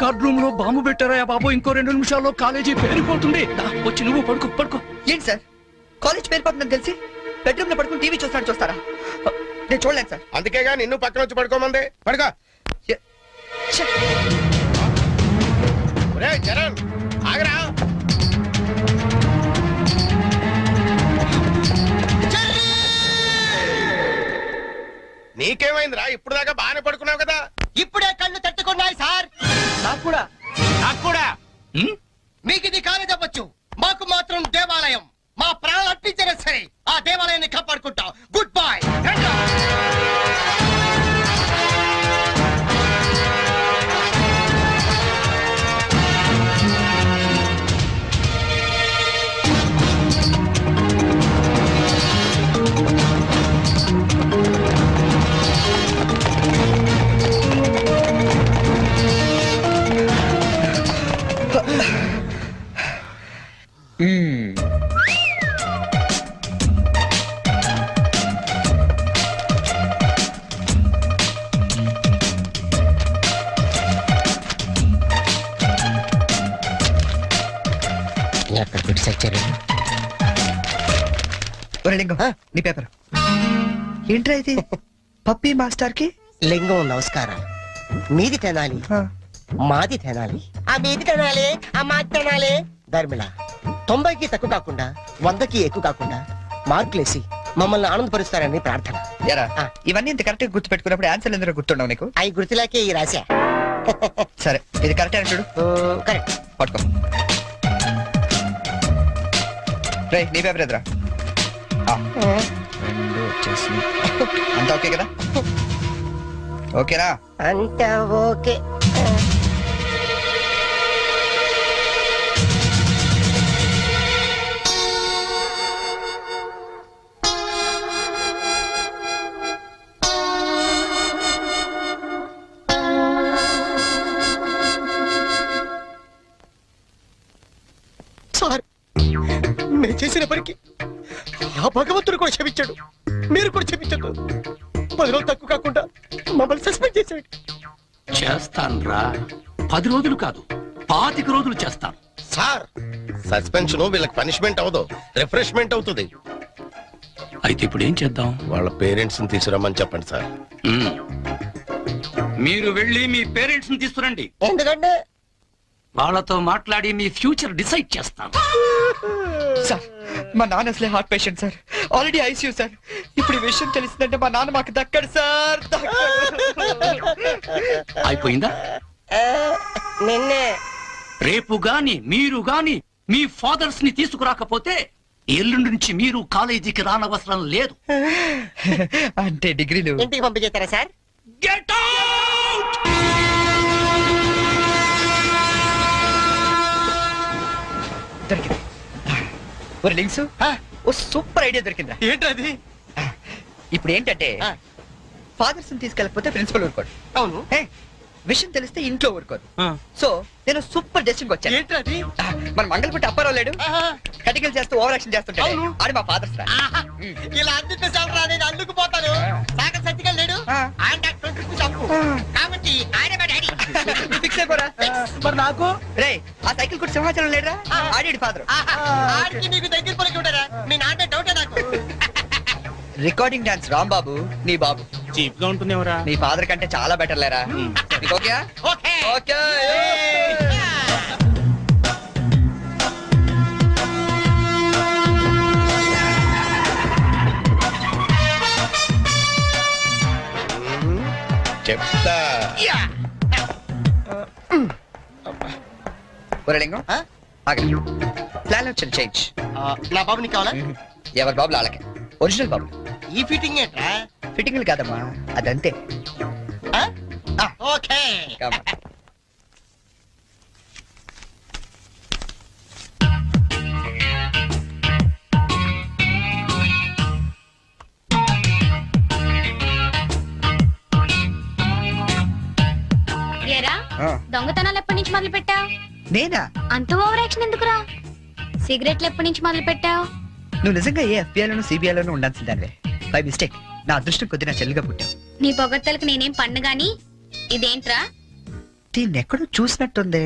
Record room లో bomb పెట్టారా బాబు? ఇంకో 2 నిమిషాల్లో కాలేజీ పేరిపోతుంది. వచ్చి నువ్వు పడుకో పడుకో. ఏంటి సార్ కాలేజ్ పేరిపోతుందని తెలిసి బెడ్రూమ్ లో పడుకుని టీవీ చూస్తారా? నేను చూడలేను సార్. అందుకేగా నిన్ను పక్కన వచ్చి పడుకోమంది. పడుకో. చరణ్ ఆగరా. నీకేమైందిరా? ఇప్పుడు దాకా బాగానే పడుకున్నావు కదా. ఇప్పుడే కళ్ళు తట్టుకున్నాయి సార్. నాకు కూడా మీకు ఇది కాలేజ్ అవ్వచ్చు, మాకు మాత్రం దేవాలయం. మా ప్రాణాలు అర్పించినా సరే ఆ దేవాలయాన్ని కాపాడుకుంటాం. Good bye. లింగం నీ పేపర్ ఏంట్రా ఇది? పప్పి మాస్టర్ కి లింగం నమస్కారం. మీది తినాలి, మాది తినాలి, ఆ మీది తినాలి, ఆ మాది తినాలి. ధర్మిళ 90కి తక్కువ కాకుండా 100కి ఎక్కువ కాకుండా మార్కులేసి మమ్మల్ని ఆనందపరుస్తారని ప్రార్థన. ఇవన్నీ ఇంత కరెక్ట్ గా గుర్తు పెట్టుకున్నప్పుడు ఆన్సర్ ఎందుకు గుర్తుండవు నీకు? అవి గుర్తులేకే ఈ రాశా. సరే ఇది కరెక్ట్ అని చూడు. కరెక్ట్. పట్టుకో. రే నీ పేపర్ ఎదురా. అంతా ఓకే కదా? ఓకేనా? అంతా ఓకే. సార్ నేను చేసిన పనికి ఆ భగవంతుడు కూడా క్షమించాడు, మీరు కూడా క్షమించదు. 10 రోజులు తక్కువ కాకుండా మమ్మల్ని సస్పెండ్ చేశాడు. చేస్తాను రా. 10 రోజులు కాదు 25 రోజులు చేస్తాను. సార్ సస్పెన్షన్ వీళ్ళకి పనిష్మెంట్ అవదు, రిఫ్రెష్మెంట్ అవుతుంది. అయితే ఇప్పుడు ఏం చేద్దాం? వాళ్ళ పేరెంట్స్ ని తీసుకురమ్మని చెప్పండి సార్. మీరు వెళ్ళి మీ పేరెంట్స్ ని తీసుకురండి. ఎందుకంటే వాళ్ళతో మాట్లాడి మీ ఫ్యూచర్ డిసైడ్ చేస్తాను. సార్ మా నాన్న అసలే heart patient sir, already ICU sir. ఇప్పుడు ఈ విషయం తెలిసిందంటే మా నాన్న మాకు దక్కడు సార్. అయిపోయిందా? నిన్నే రేపు గాని మీరు గాని మీ ఫాదర్స్ ని తీసుకురాకపోతే ఎల్లుండి నుంచి మీరు కాలేజీకి రానవసరం లేదు. అంటే డిగ్రీలు ఇంటికి పంపించేస్తారా సార్? Get out! దొరికింది. ఒరే లింక్స్, ఓ సూపర్ ఐడియా దొరికిందా? ఏంటది? ఇప్పుడు ఏంటంటే ఫాదర్స్ తీసుకెళ్ళకపోతే ప్రిన్సిపల్ ఊరుకోడు. అవును. విషయం తెలిస్తే ఇంట్లో ఊరుకోదు. సో నేను సూపర్ డెసిషన్ వచ్చాను. ఏంటది? మన మంగళపుట్టి అప్పారావు లేడు, కటికలు చేస్తూ ఓవర్ యాక్షన్ చేస్తుంటాడు. ఆడు మా ఫాదర్స్ రా. ఇలా అందితే చాలరా, నేను అందుకు పోతాను. సాగర్ సత్తికల్ లేడు, ఆయన డాక్టర్ చంపు కాబట్టి ఆయన మా డాడీ. ఫిక్స్ అయిపోరా. మరి నాకు రే ఆ సైకిల్ కూడా సింహాచలం లేడురా, ఆడి ఫాదర్. ఆడికి నీకు దగ్గర పలికి ఉంటారా? మీ నాన్న డౌటే నాకు. రికార్డింగ్ డాన్స్ రాంబాబు నీ బాబు చీప్ గా ఉంటుంది ఎవరా? నీ ఫాదర్ కంటే చాలా బెటర్ లేరా. Okay okay okay. చెప్తా. లింగం ప్లాన్ వచ్చింది చేంజ్. నా బాబు నీకు కావాలా? ఎవరి బాబులు వాళ్ళకి. ఒరిజినల్ బాబులు. ఈ ఫిట్టింగ్ ఏంట్రా? ఫిట్టింగ్లు కాదమ్మా, అదంతే. ఓకే. దొంగతనాలు ఎప్పటి నుంచి మొదలు పెట్టావు? నేనా? అంత ఓవర్ యాక్షన్ ఎందుకురా? సిగరెట్లు ఎప్పటి నుంచి మొదలు పెట్టావు? నువ్వు నిజంగా ఏ FBI లోనూ CBI లోనూ ఉండాల్సిందానివే. బై మిస్టేక్ నా అదృష్టం కొద్ది నా చెల్లిగా పుట్టావు. నీ పొగడ్తలకు నేనేం పన్ను గాని. ఇదేంట్రా? దీన్ని ఎక్కడో చూసినట్టుంది.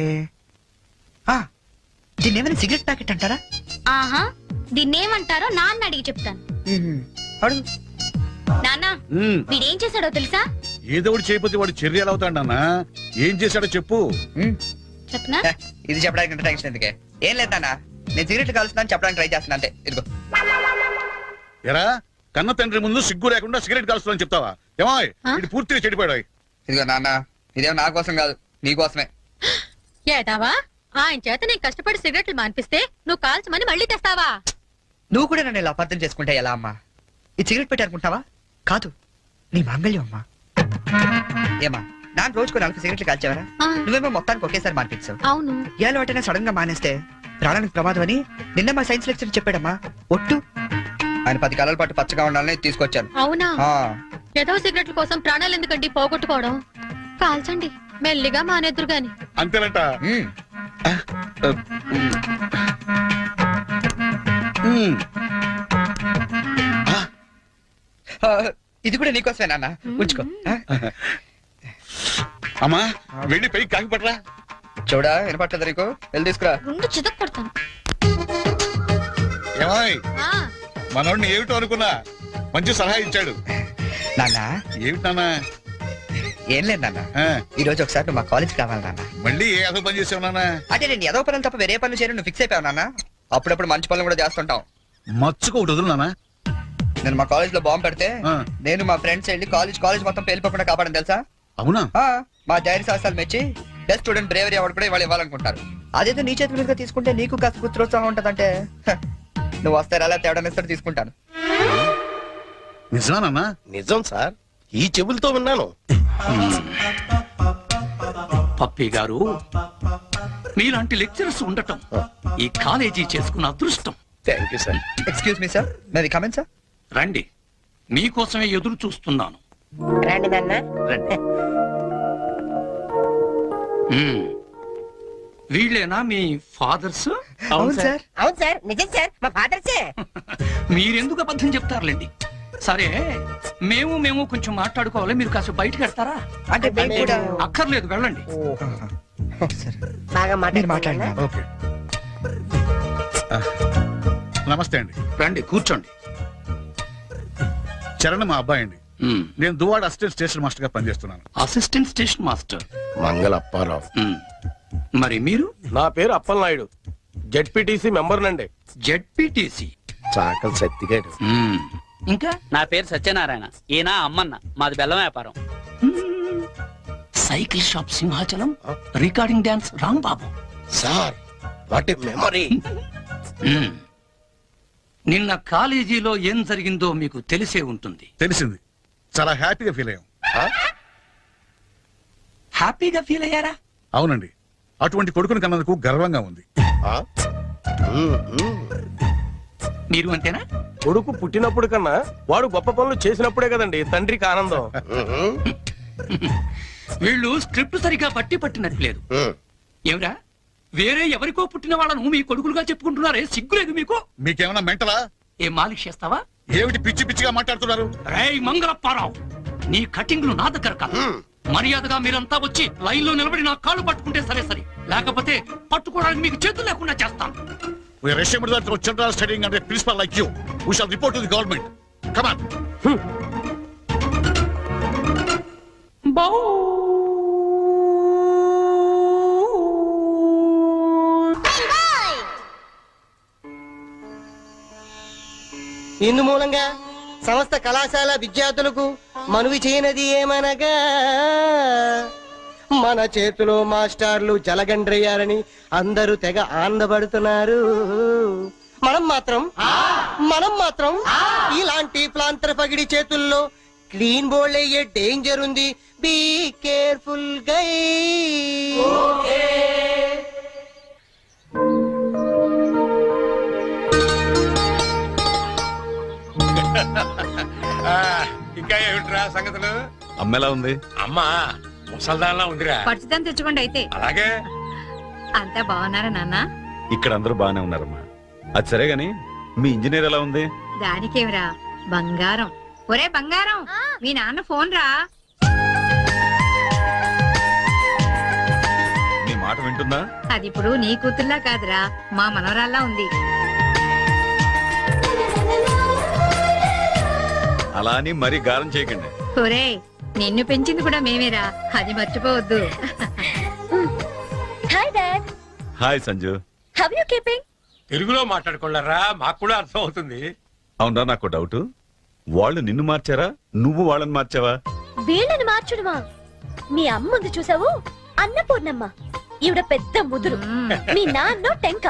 ఆ, దీన్ని ఏమైనా సిగరెట్ ప్యాకెట్ అంటారా? ఆహా దీన్నేమంటారో నాన్న అడిగి చెప్తాను. అడుగు. నాన్న వీడేం చేశాడో తెలుసా? ఏదో ఒకటి చేయకపోతే వాడు చర్యలు అవుతాడు నాన్న. ఏం చేశాడో చెప్పు. చెప్పనా? హ, ఇది చెప్పడానికి అంత టెన్షన్ ఎందుకే? ఏం లేదు నాన్న, నేను సిగరెట్లు కలుస్తున్నాను చెప్పడానికి ట్రై చేస్తున్నా అంతే. ఇదిగో. ఎరా కన్న తండ్రి ముందు సిగ్గు లేకుండా సిగరెట్ కాల్చుకోవాలని చెప్తావా? ఏమాయ్ ఇది పూర్తిగా చెడిపోయాడు. ఇదిగో నాన్న, ఇదేం నా కోసం కాదు, నీ కోసమే. ఏదావా ఆయన చేత నేను కష్టపడి సిగరెట్లు మాన్పిస్తే నువ్వు కాల్చమని మళ్ళీ తెస్తావా? నువ్వు కూడా నన్ను ఇలా అపార్థం చేసుకుంటే ఎలా అమ్మా? ఈ సిగరెట్ పెట్టి అనుకుంటావా? కాదు, నీ మాంగళ్యం అమ్మా. ఏమా నాన్న రోజుకు 4 సిగరెట్లు కాల్చేవరా? ఆ. నువ్వేమో మొత్తానికి ఒకేసారి మానిపించావు. అవును. ఏ అలవాటైనా సడన్ గా మానేస్తే ప్రాణానికి ప్రమాదం అని నిన్న మా సైన్స్ లెక్చర్ చెప్పాడమ్మా. ఒట్టు ఆయన 10 కాలాల పాటు పచ్చగా ఉండాలని తీసుకొచ్చాను. అవునా? ఆ, ఏదో సిగరెట్ల కోసం ప్రాణాలు ఎందుకండి పోగొట్టుకోవడం? కాల్చండి, మెల్లిగా మానేద్దురు గాని. అంతేనట. ఉమ్. ఆ, ఇది కూడా నీకోసమే నాన్న, ఉంచుకో. ఆ? అమ్మా వెళ్ళి పైకి కాకి పట్టరా. చూడా వినపట్టదా నీకు? వెళ్ళి తీసుకురా. గుండు చితక్ కొడతాను. ఏమాయ్ ఆ, మనోడిని ఏమిటో అనుకున్నా మంచి సలహా ఇచ్చాడు. నాన్న ఏమిటి నాన్న? ఏం లేదు నాన్న, ఆ, ఈ రోజు ఒకసారి నువ్వు మా కాలేజ్ కావాలి నాన్న. మళ్ళీ ఏ అసలు పని చేసావు నాన్న? అంటే నేను ఏదో పనులు తప్ప వేరే పనులు చేయను నువ్వు ఫిక్స్ అయిపోయావు నాన్న. అప్పుడప్పుడు మంచి పనులు కూడా చేస్తుంటాం. మచ్చుకు ఒకటి వదులు నాన్న. నేను మా కాలేజ్ లో బాంబు పెడితే ఆ. నేను మా ఫ్రెండ్స్ వెళ్ళి కాలేజ్ మొత్తం పేలిపోకుండా కాపాడని తెలుసా? అవునా? ఆ, మా ధైర్య సాహసాలు మెచ్చి బెస్ట్ స్టూడెంట్ బ్రేవరీ అవార్డు కూడా ఇవాళ ఇవ్వాలనుకుంటారు. అదేదో నీ చేతుల మీదుగా తీసుకుంటే నీకు కాస్త గుర్తురోత్సాహం ఉంటదంటే నువ్వు వస్తే అలా తేడా ఇస్తాడు తీసుకుంటాను. నిజమా నాన్న? నిజం సార్, ఈ చెవులతో విన్నాను. పప్పి గారు మీలాంటి లెక్చరర్స్ ఉండటం ఈ కాలేజీ చేసుకున్న అదృష్టం. Thank you sir. Excuse me sir, నాది కమెంట్ సార్. రండి, మీకోసమే ఎదురు చూస్తున్నాను. రండి నాన్న. రండి. మ్మ్. వీళ్ళేనా మీ ఫాదర్స్? అవును సార్. అవును సార్, నిజం సార్, మా ఫాదర్సే. మీరెందుకు అబద్ధం చెప్తారులేండి. సరే మేము కొంచెం మాట్లాడుకోవాలి, మీరు కాస్త బయటకు వెళ్తారా? అంటే మేము కూడా అక్కర్లేదు, వెళ్ళండి. సరే. బాగా మీరు మాట్లాడినా ఓకే. నమస్తే అండి. రండి కూర్చోండి. చరణ్ మా అబ్బాయి అండి. మ్మ్. నేను దువాడ అసిస్టెంట్ స్టేషన్ మాస్టర్ గా పనిచేస్తున్నాను. Assistant station master. మంగళ అప్పారావు. మ్మ్. మరి మీరు? నా పేరు అప్పలనాయుడు, జెడ్పీటీసీ మెంబర్ నండి. జెడ్పీటీసీ. చాకల్ సత్తిగాడు. ఇంకా నా పేరు సత్యనారాయణ, ఈయన అమ్మన్న, మాది బెల్లం వ్యాపారం. Cycle shop Simhachalam, recording dance Rambabu. Sir what a memory. మ్మ్. నిన్న కాలేజీలో ఏం జరిగిందో మీకు తెలిసే ఉంటుంది. తెలిసింది. చాలా హ్యాపీగా ఫీల్ అయ్యాం. హ్యాపీగా ఫీల్ అయ్యారా? అవునండి, అటువంటి కొడుకుని కన్నందుకు గర్వంగా ఉంది. మీరు అంతేనా? కొడుకు పుట్టినప్పుడు కన్నా వాడు గొప్ప పనులు చేసినప్పుడే కదండి తండ్రికి ఆనందం. వీళ్ళు స్క్రిప్ట్ సరిగా పట్టినట్లేదు. ఏమిరా, వేరే ఎవరికో పుట్టిన వాళ్ళను మీ కొడుకులుగా చెప్పుకుంటున్నారే, సిగ్గులేదు మీకు? మీకేమైనా మెంటలా? ఏ మాలిష్ చేస్తావా? ఏమిటి పిచ్చి పిచ్చిగా మాట్లాడుతున్నారు? రేయ్ మంగళప్పారావు, నీ కటింగ్లు నా దగ్గర కాదు. మర్యాదగా మీరంతా వచ్చి లైన్ లో నిలబడి నా కాళ్ళు పట్టుకుంటే సరే, లేకపోతే పట్టుకోవడానికి మీకు చేతులు లేకుండా చేస్తాను. We are ashamed that our children are studying under a principal like you. We shall report to the government. Come on. ఇందు మూలంగా సమస్త కళాశాల విద్యార్థులకు మనవి చేయనది ఏమనగా, మన చేతిలో మాస్టర్లు జలగండ్రయ్యారని అందరూ తెగ ఆనందపడుతున్నారు. మనం మాత్రం ఇలాంటి ప్లాంతర పగిడి చేతుల్లో క్లీన్ బోల్డ్ అయ్యే డేంజర్ ఉంది. బీ కేర్ఫుల్ గై. ఇంకా ఏమిట్రా సంగతులు? అమ్మెలా ఉంది? అమ్మా ముసల్దాన్లా ఉందిరా. పచ్చిదని తెచ్చుకోండి అయితే. అలాగే. అంతా బాగున్నారా నాన్న? ఇక్కడ అందరూ బాగానే ఉన్నారమ్మా. అది సరే గాని మీ ఇంజనీర్ ఎలా ఉంది? దానికేమిరా బంగారం. ఒరే బంగారం, మీ నాన్న ఫోన్ రా. మాట వింటుందా? అది ఇప్పుడు నీ కూతుర్లా కాదురా, మా మనవరాల్లా ఉంది. అలా అని మరీ గారం చేయకండి. ఒరే, నిన్ను పెంచింది కూడా మేమేరా, అది మర్చిపోవద్దు. Hi dad, hi Sanju. How you keeping? తెలుగులో మాట్లాడుకోలేరా, మాకు కూడా అర్థం అవుతుంది. అవునరా, నాకు డౌట్. వాళ్ళు నిన్ను మార్చారా, నువ్వు వాళ్ళని మార్చావా? వీళ్ళని మార్చుడుమా? మీ అమ్మ ఉంది చూసావు, అన్నపూర్ణమ్మ. ఈవిడ పెద్ద ముదురు, మీ నాన్న టెంక.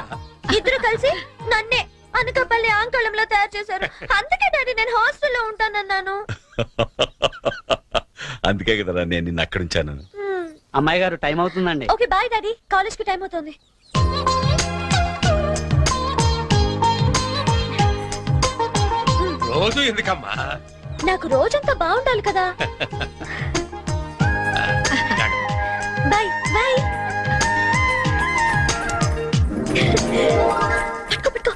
ఇద్దరు కలిసి నన్నే అనకాపల్లి ఆంకళంలో తయారు చేశారు. అందుకే డాడీ నేను హాస్టల్లో ఉంటానన్నాను. అందుకే కదరా నేను నిన్ను అక్కడ ఉంచాను. అమ్మాయి గారు టైం అవుతుందండి. ఓకే బాయ్ డాడీ, కాలేజ్ కి టైం అవుతుంది. రోజు ఎందుకమ్మా? నాకు రోజంతా బాగుండాలి కదా. Bye bye. పట్టుకో పట్టుకో.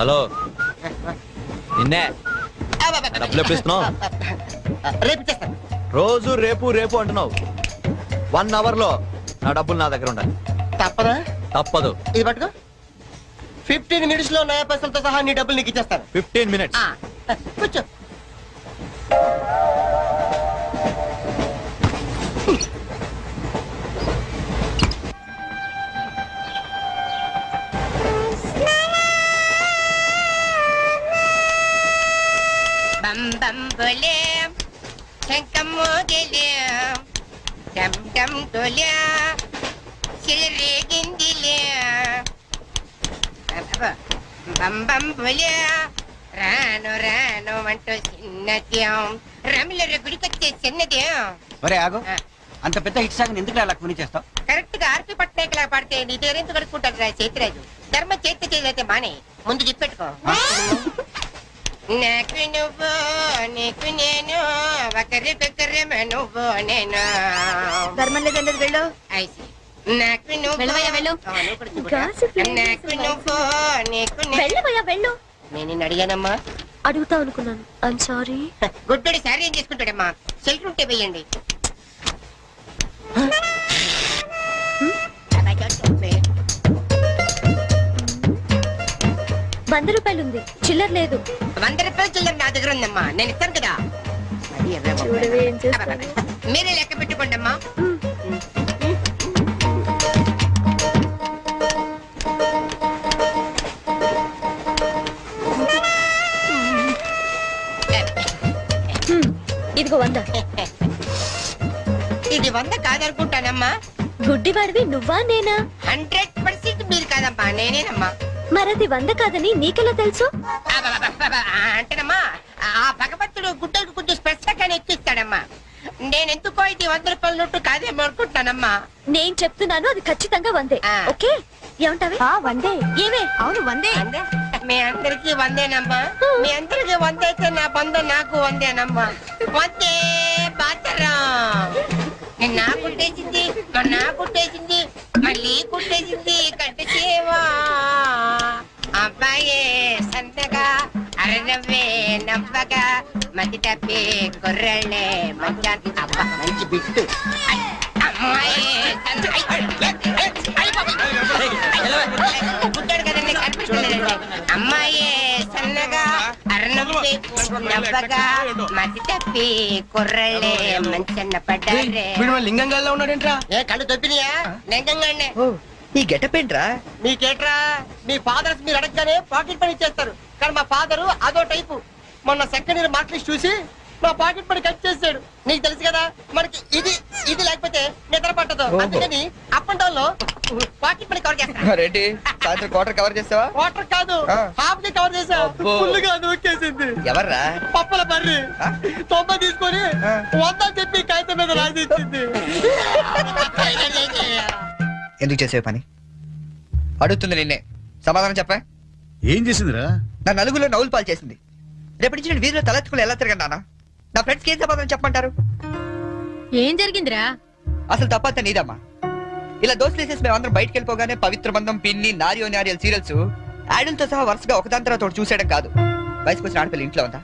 హలో, నిన్నే డబ్బులు ఎప్పుడు ఇస్తున్నావు? రేపు ఇచ్చేస్తాను. రోజు రేపు రేపు అంటున్నావు. 1 అవర్ లో నా డబ్బులు నా దగ్గర ఉండాలి. తప్పదా? తప్పదు. ఇది పట్టుకో. 15 మినిట్స్ లో నయా పైసలతో సహా నీ డబ్బులు నీకు ఇచ్చేస్తాను. 15 మినిట్స్. కూర్చో. బం బం బోలే శంఖం మోగలే డమ్ డమ్ డోలే సిలరేగిందిలే బం బం బోలే రాను రాను అంటూ చిన్నదేం రమిల గుడికొచ్చే చిన్నదేం. ఒరే ఆగు, అంత పెద్ద హిట్ సాగ్ ఎందుకు అలా కొని చేస్తావు? కరెక్ట్ గా ఆర్పి పట్నాయక్ లా పాడితే నీ పేరెందుకు కడుక్కుంటారు రా చేతిరాజు. ధర్మ చేతి చేదైతే మానే ముందు చెప్పెట్టుకో. నాకు నువ్వు నీకు నేను ఒకరికొకరు నువ్వు నేను. ధర్మం లేదన్నది వెళ్ళు. ఐసి నాకు నువ్వు వెళ్ళవయ్యా, వెళ్ళు. నువ్వు కూడా చూడు. Gossip లేదు. నాకు నువ్వు నీకు నేను. వెళ్ళవయ్యా వెళ్ళు. నేను నిన్ను అడిగానమ్మా. అడుగుతా అనుకున్నాను. I'm sorry. గుడ్డోడి సారీ ఏం చేసుకుంటాడమ్మా? షెల్టర్ ఉంటే వెయ్యండి. ₹100 ఉంది, చిల్లర లేదు. 100 రూపాయలు చిల్లర నా దగ్గర ఉందమ్మా, నేను ఇస్తాను కదా. చూడవే ఏం చేస్తాను. మీరే లెక్క పెట్టుకోండి అమ్మా. ఇదిగో 100. ఇది 100 కాదనుకుంటానమ్మా. గుడ్డివాడివి నువ్వా నేనా? 100% మీరు కాదమ్మా, నేనేనమ్మా. మరది 100 కాదని నీకెలా తెలుసు? అంటేనమ్మా, ఆ భగవంతుడు గుడ్డలకు కొంచెం స్పెషల్గానే ఎక్కిస్తాడమ్మా. నేనెందుకో ఇది 100 రూపాయల నోటు కాదేమో అనుకుంటున్నానమ్మా. నేను చెప్తున్నాను, అది ఖచ్చితంగా 100. ఆ. ఓకే, ఏమంటావే? 100. ఏమే? అవును 100. అందే? మీ అందరికి 100ఏనమ్మా. మీ అందరికి 100 అయితే నా బంధం నాకు 100ఏనమ్మా. 100 బాతరం. నా కుట్టేసింది, నా కుట్టేసింది, మళ్ళీ కుట్టేసింది కట్టేసేవా. అబ్బాయే సంతగా అరనవ్వే నవ్వగా మతి తప్పి కుర్రళ్ళే మంచి అబ్బా మంచి బిట్టు. అమ్మాయే పుట్టాడు కదండి, కనిపిస్తలేదండి. అమ్మాయే సన్నగా అరనవ్వే నవ్వగా మతి తప్పి కుర్రళ్ళే మంచన్న పడ్డారే. లింగంగా ఉన్నాడేంట్రా? ఏ కళ్ళు తప్పినాయా? లింగంగానే. ఈ గెటప్ ఏంట్రా? మీకేట్రా, మీ ఫాదర్స్ మీరు అడగగానే పాకెట్ పని ఇచ్చేస్తారు. కానీ మా ఫాదరు అదో టైపు. మొన్న సెకండ్ ఇయర్ మార్క్ లిస్ట్ చూసి నా పాకెట్ మనీ కట్ చేసాడు. నీకు తెలుసు కదా మనకి ఇది ఇది లేకపోతే నిద్ర పట్టదు. ఓహో. అందుకని అప్ అండ్ డౌన్ లో పాకెట్ మనీ కవర్ చేస్తా. రెడ్డి సాయంత్రం క్వార్టర్ కవర్ చేస్తావా? వాటర్ కాదు ఆ. హాఫ్ కి కవర్ చేసా. అబ్బో. ఫుల్ గా నూకేసింది. ఎవర్రా? పప్పల బర్రి ఆ? 90 తీసుకొని ఆ. 100 చెప్పి కాగితం మీద రాసి ఇచ్చింది. ఎందుకు చేసే పని అడుగుతుంది నిన్నే, సమాధానం చెప్పా. ఏం చేసిందిరా? నా నలుగులో నవ్వులు పాలు చేసింది. రేపటి నుంచి నేను వీధిలో తలెత్తుకుని ఎలా తిరగను నాన్న? నా ఫ్రెండ్స్కి ఏం సమాధానం చెప్పమంటారు? ఏం జరిగిందిరా? అసలు తప్పంతా నీదమ్మా. ఇలా దోస్తులు వేసేసి మేమందరం బయటకు వెళ్ళిపోగానే పవిత్ర బంధం, పిన్ని, నారియో నారియల్ సీరియల్స్ యాడల్తో సహా వరుసగా ఒకదాని తర్వాత ఒకటి చూసేయడం కాదు. వయసుకు వచ్చిన ఆడపిల్ల ఇంట్లో ఉందా?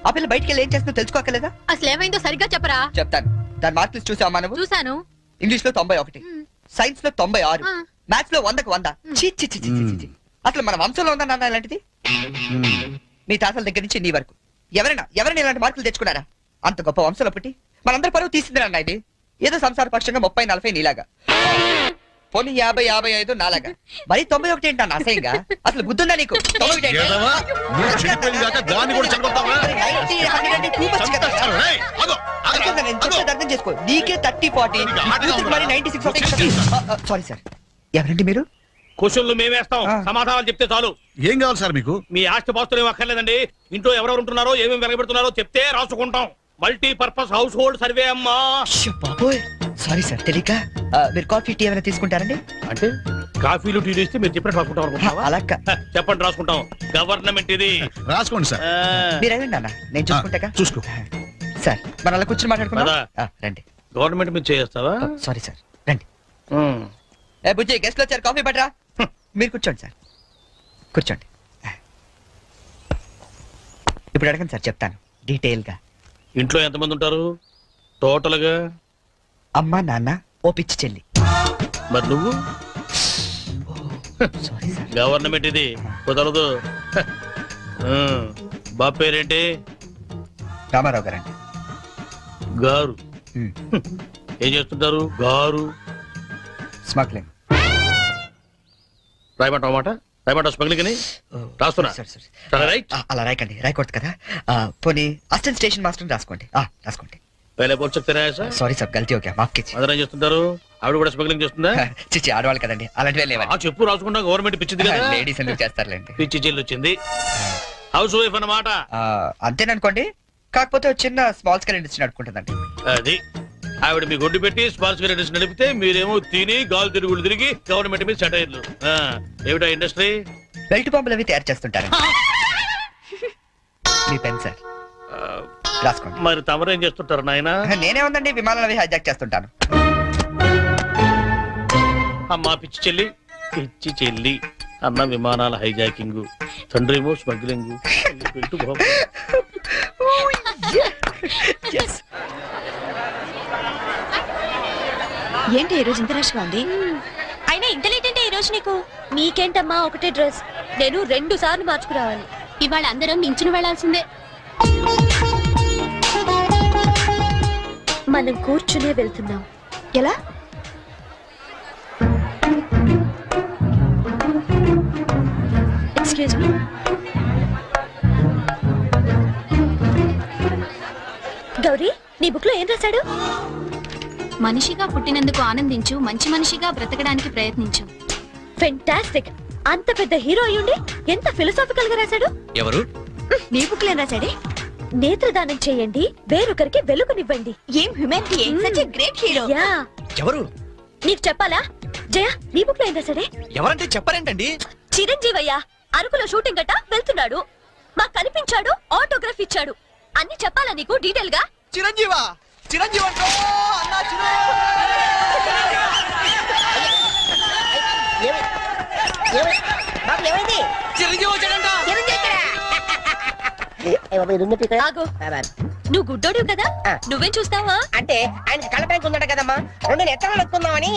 ఆ పిల్ల బయటకు వెళ్ళి ఏం చేస్తుందో తెలుసుకోకలేదా? అసలు ఏమైందో సరిగ్గా చెప్పరా. చెప్తాను. దాని మార్కులు చూసావా నువ్వు? చూసాను. ఇంగ్లీష్ లో 91, సైన్స్ లో 96, ఆ. మ్యాథ్స్ లో 100కు 100. ఛీ, ఛీ, ఛీ, ఛీ, ఛీ, ఛీ. అసలు మన వంశంలో ఉందా నాన్న ఇలాంటిది? మీ తాతల దగ్గర నుంచి నీ వరకు ఎవరైనా ఇలాంటి మార్కులు తెచ్చుకున్నారా? అంత గొప్ప వంశంలో పుట్టి మనందరి పరువు తీసింది నాన్న ఇది. ఏదో సంసార పక్షంగా 30-40 నీలాగా, పోనీ 50-55 నాలాగా, మరి 91 ఏంటి అన్న అసహ్యంగా? అసలు బుద్ధుందా నీకు? 91 ఏంటి? ఏదవా? నువ్వు చెడిపోయింది కాక దాన్ని కూడా చెడగొడతావా? మరి 90, 100 అంటే too much కదా? ఏయ్, ఆగు, ఆగు, అర్థం నేను ఆగు. చెప్పేది అర్థం చేసుకో. నీకే 30-40, కూతురికి మరి 96 సారీ సార్. ఎవరండి మీరు? క్వశ్చన్లు మేమేస్తాం, ఆ. సమాధానాలు చెప్తే చాలు. ఏం కావాలి సార్ మీకు? మీ ఆస్తి పాస్తులు ఏం అక్కర్లేదండి. ఇంట్లో ఎవరెవరు ఉంటున్నారో ఏమేమి వెలగబెడుతున్నారో చెప్తే రాసుకుంటాం. మల్టీపర్పస్ హౌస్ హోల్డ్ సర్వే అమ్మా. అయ్యో బాబోయ్, సారీ సార్ తెలియక. మీరు కాఫీ టీ ఏమైనా తీసుకుంటారండి? అంటే కాఫీలు టీలు ఇస్తే మీరు చెప్పినట్టు రాసుకుంటాం అనుకుంటున్నావా? అలా చెప్పండి, రాసుకుంటాం. గవర్నమెంట్ ఇది. రాసుకోండి సార్. మీరు వెళ్ళండి అన్న, నేను చూసుకుంటాగా. చూసుకో. సార్ మన అలా కూర్చొని మాట్లాడుకుందాం. పద. రండి. గవర్నమెంట్ మీద చేస్తావా? సారీ సార్, రండి. ఏ బుజ్జి, గెస్ట్లు వచ్చారు, కాఫీ పట్టరా. మీరు కూర్చోండి సార్, కూర్చోండి. ఇప్పుడు అడగండి సార్, చెప్తాను డీటెయిల్ గా. ఇంట్లో ఎంతమంది ఉంటారు టోటల్ గా? అమ్మ, నాన్న, ఓ పిచ్చి చెల్లి. మరి నువ్వు? Sorry sir. గవర్నమెంట్ ఇది, కుదరదు. బాబు పేరేంటి? రామారావు గారండి. గారు. ఏం చేస్తుంటారు గారు? స్మగ్లింగ్. రాయమంటావు మాట? రాయమంటావు స్మగ్లింగ్ అని? రాస్తున్నా. సరే, రైట్. అలా రాయకండి, రాయకూడదు కదా. పోనీ అసిస్టెంట్ స్టేషన్ మాస్టర్ రాసుకోండి. రాసుకోండి. పहले बोल सकते रहे सर. సారీ సార్, గల్తీ ఓకే, మాఫ్ कीजिए. మదర్ ఏం చేస్తుంటారు? ఆవిడ కూడా స్మగ్లింగ్ చేస్తుందా? చిచ్చి, ఆడవాళ్ళు కదండి, అలాంటివే ఆ లేవండి. చెప్పు, రాసుకుంటా. గవర్నమెంట్ పిచ్చింది కదా. లేడీస్ ఎందుకు చేస్తారులేండి. పిచ్చి చెల్లి వచ్చింది. హౌస్ వైఫ్ అన్నమాట. అంతేననుకోండి. కాకపోతే ఒక చిన్న స్మాల్ స్కేల్ ఇండస్ట్రీ నడుపుకుంటుందండి. అది ఆవిడ మీ గొడ్డు పెట్టి స్మాల్ స్కేల్ ఇండస్ట్రీ నడిపితే మీరేమో తిని గాలు తిరుగులు తిరిగి గవర్నమెంట్ మీద సెటైర్లు. ఏమిటా ఇండస్ట్రీ? బెల్ట్ బాంబులు అవి తయారు చేస్తుంటారు. మీ పెన్ సార్, రాసుకోండి. మరి తమరేం చేస్తుంటారు నాయన? నేనే ఉందండి, విమానాలు అవి హైజాక్ చేస్తుంటాను. అమ్మా పిచ్చి చెల్లి, పిచ్చి చెల్లి అన్న విమానాల హైజాకింగ్, తండ్రేమో స్మగ్లింగ్. ఏంటి ఈ రోజు ఇంత రష్ గా ఉంది? అయినా ఇంత లేట్ అంటే ఈ రోజు నీకు? నీకేంటమ్మా ఒకటే డ్రెస్, నేను 2 సార్లు మార్చుకురావాలి. ఇవాళ అందరం నించుని వెళ్లాల్సిందే. మనం కూర్చునే వెళ్తున్నాం. ఎలా? Excuse me. గౌరీ, నీ బుక్ లో ఏం రాశాడు? మనిషిగా పుట్టినందుకు ఆనందించు, మంచి మనిషిగా బ్రతకడానికి ప్రయత్నించు. ఫెంటాస్టిక్. అంత పెద్ద హీరో అయ్యుండి ఎంత ఫిలసాఫికల్ గా రాశాడు. ఎవరు? నీ బుక్ లో ఏం రాశాడే? నేత్రదానం చేయండి, వేరొకరికి వెలుగునివ్వండి. ఏం humanity, such a great hero. Yeah. ఎవరు? నీకు చెప్పాలా? జయ, నీ బుక్ లో ఏం రాశాడే? ఎవరంటే చెప్పరేంటండి? చిరంజీవయ్యా, అరకులో షూటింగ్ గట్ట వెళ్తున్నాడు, మాకు కనిపించాడు, ఆటోగ్రాఫ్ ఇచ్చాడు. అన్ని చెప్పాలా నీకు డీటెయిల్ గా? చిరంజీవా, చిరంజీవి అంటో అన్నా, చిరంజీవి వచ్చాడంట. ఆగు, నువ్వు గుడ్డోడు కదా, నువ్వేం చూస్తావా? అంటే ఆయన కళ్ళ బ్యాంక్ ఉందట కదమ్మా, 2 ఎత్తనాలు ఎక్కుందామని.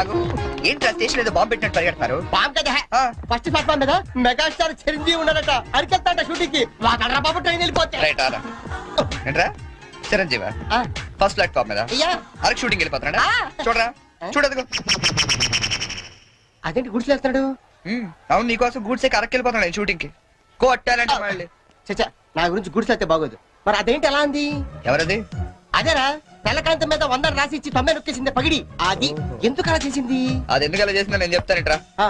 ఆగు. ఏంట్రా స్టేషన్ ఏదో బాంబు పెట్టినట్టు పరిగెడతారు బామ్ కదా ఆ, ఫస్ట్ ప్లాట్ఫామ్ మీద మెగాస్టార్ చిరంజీవి ఉన్నాడట అరికెళ్తాడ షూటింగ్ కి వాడరా బాబు ట్రైన్ వెళ్ళిపోతే రైట్ ఆరా ఏంట్రా చిరంజీవా ఆ, ఫస్ట్ ప్లాట్ఫామ్ మీద అయ్యా అరకు షూటింగ్ వెళ్ళిపోతున్నాడా ఆ. చూడరా చూడదుగో అదేంటి గుడిసేస్తున్నాడు అవును నీకోసం గూడ్సే అరకు వెళ్ళిపోతున్నాడు షూటింగ్ కి కొట్టాలంటే మళ్ళీ చచ్చా నా గురించి గుడిసేస్తే బాగోదు మరి అదేంటి ఎలా అంది ఎవరది అదేరా తెల్లకాంతం మీద 100 రాసి ఇచ్చి 90 నొక్కేసింది పగిడి అది ఎందుకు అలా చేసింది అది ఎందుకు అలా చేసిందో నేను చెప్తానంట్రా ఆ,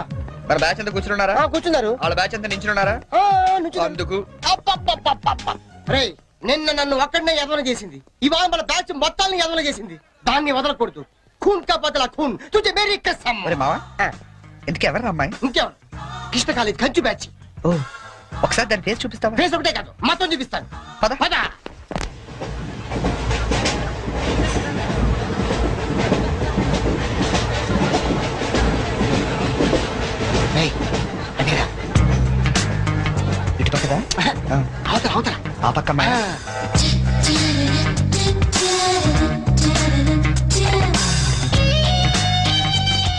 మన బ్యాచ్ అంతా కూర్చున్నారా ఆ, కూర్చున్నారు వాళ్ళ బ్యాచ్ అంతా నించున్నారా ఆ, నుంచున్నారు. అందుకు అబ్బబ్బబ్బబ్బబ్బ. రేయ్ నిన్న నన్ను ఒక్కడనే ఎదవన చేసింది ఇవాళ మన బ్యాచ్ మొత్తాన్ని ఎదవన చేసింది దాన్ని వదలకూడదు ఖూన్ కా బదలా ఖూన్ తుజే మేరీ కసమ్ మరి మావా ఆ, ఎందుకు ఎవరు అమ్మాయి ఇంకెవరు కృష్ణ కాలేజ్ కంచు బ్యాచ్ ఓ ఒకసారి దాని ఫేస్ చూపిస్తావా ఫేస్ ఒకటే కాదు మొత్తం చూపిస్తాను పద పద రేయ్, అదేరా. ఇటు పక్కదా అవతల అవతల ఆ పక్క అమ్మాయి ఆ.